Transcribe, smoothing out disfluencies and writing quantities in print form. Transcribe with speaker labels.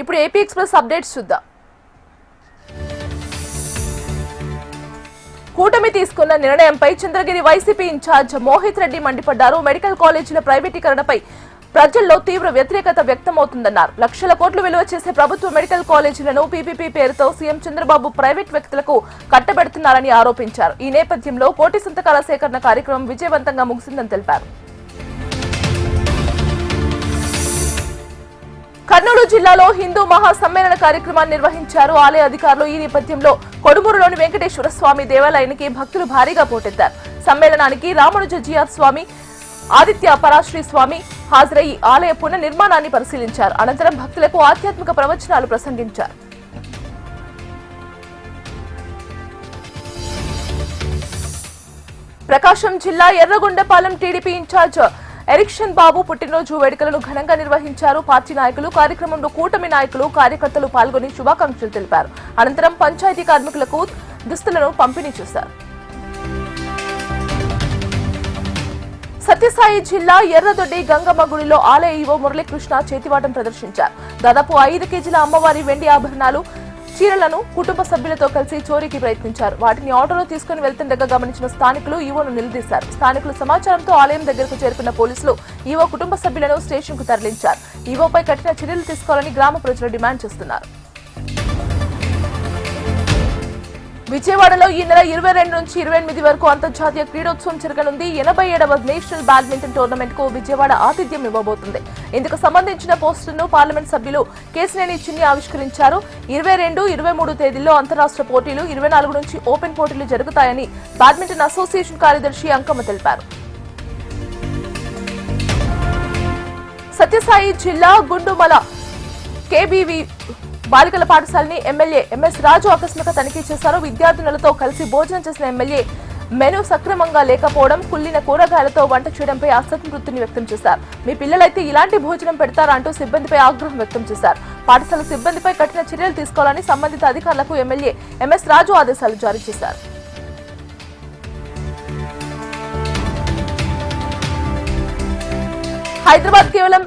Speaker 1: ఇప్పుడు AP express updates చూద్దాం. కూటమి తీసుకున్న నిర్ణయంపై చంద్రగిరి వైసీపీ ఇన్ఛార్జ్ మోహిత్ రెడ్డి మండిపడ్డారు. మెడికల్ కాలేజీల ప్రైవేటీకరణపై ప్రజల్లో తీవ్ర వ్యతిరేకత వ్యక్తమవుతుందన్నారు. లక్షల కోట్లు విలువ చేసే ప్రభుత్వ మెడికల్ కాలేజీలను పీపీపీ పేరుతో సీఎం చంద్రబాబు ప్రైవేట్ వ్యక్తులకు కట్టబెడుతున్నారని ఆరోపించారు. ఈ నేపథ్యంలో కోటి సంతకాల సేకరణ కార్యక్రమం విజయవంతంగా ముగిసిందని తెలిపారు. కర్నూలు జిల్లాలో హిందూ మహాసమ్మేళన కార్యక్రమాన్ని నిర్వహించారు. ఆలయ అధికారులు ఈ నేపథ్యంలో కొడుమూరులోని వెంకటేశ్వర స్వామి దేవాలయానికి భక్తులు భారీగా పోటెత్తారు. సమ్మేళనానికి రామానుజ జిఆర్ స్వామి, ఆదిత్య పరాశ్రీ స్వామి హాజరై ఆలయ పునర్నిర్మాణాన్ని పరిశీలించారు. అనంతరం భక్తులకు ఆధ్యాత్మిక ప్రవచనాలు ప్రసంగించారు. ప్రకాశం జిల్లా ఎర్రగొండపాలెం టీడీపీ ఇన్ఛార్జ్ ఎరిక్షన్ బాబు పుట్టినరోజు వేడుకలను ఘనంగా నిర్వహించారు. పార్టీ నాయకులు, కార్యక్రమంలో కూటమి నాయకులు, కార్యకర్తలు పాల్గొని శుభాకాంక్షలు తెలిపారు. అనంతరం పంచాయతీ కార్మికులకు దుస్తులను పంపిణీ చేశారు. సత్యసాయి జిల్లా ఎర్రదొడ్డి గంగమ్మ గుడిలో ఆలయ ఈవో మురళీకృష్ణ చేతివాటం ప్రదర్శించారు. దాదాపు 5 కేజీల అమ్మవారి వెండి ఆభరణాలు, చీరలను కుటుంబ సభ్యులతో కలిసి చోరీకి ప్రయత్నించారు. వాటిని ఆటోలో తీసుకుని వెళ్తుండగా గమనించిన స్థానికులు ఈవోను నిలదీశారు. స్థానికుల సమాచారంతో ఆలయం దగ్గరకు చేరుకున్న పోలీసులు ఈవో కుటుంబ సభ్యులను స్టేషన్ కు తరలించారు. ఈవోపై కఠిన చర్యలు తీసుకోవాలని గ్రామ ప్రజలు డిమాండ్ చేస్తున్నారు. విజయవాడలో ఈ నెల 22 నుంచి 28 వరకు అంతర్జాతీయ క్రీడోత్సవం జరగనుంది. 87వ నేషనల్ బ్యాడ్మింటన్ టోర్నమెంట్ కు విజయవాడ ఆతిథ్యం ఇవ్వబోతుంది. ఇందుకు సంబంధించిన పోస్టులను పార్లమెంట్ సభ్యులు కేశినేని చిన్ని ఆవిష్కరించారు. 22, 23 తేదీల్లో అంతరాష్ట్ర పోటీలు, 24 నుంచి ఓపెన్ పోటీలు జరుగుతాయని బ్యాడ్మింటన్ అసోసియేషన్ కార్యదర్శి అంకమ్మ తెలిపారు. సత్యసాయి జిల్లా గుండుమల కేబీవీ బాలికల పాఠశాలని ఎమ్మెల్యే ఎంఎస్ రాజు ఆకస్మిక తనిఖీ చేశారు. విద్యార్థినులతో కలిసి భోజనం చేసిన ఎమ్మెల్యే మెనూ సక్రమంగా లేకపోవడం, కుళ్లిన కూరగాయలతో వంట చేయడంపై అసంతృప్తిని వ్యక్తం చేశారు. మీ పిల్లలైతే ఇలాంటి భోజనం పెడతారా అంటూ సిబ్బందిపై ఆగ్రహం వ్యక్తం చేశారు. పాఠశాల సిబ్బందిపై కఠిన చర్యలు తీసుకోవాలని సంబంధిత అధికారులకు ఎమ్మెల్యే ఎంఎస్ రాజు ఆదేశాలు జారీ చేశారు. హైదరాబాద్ కేవలం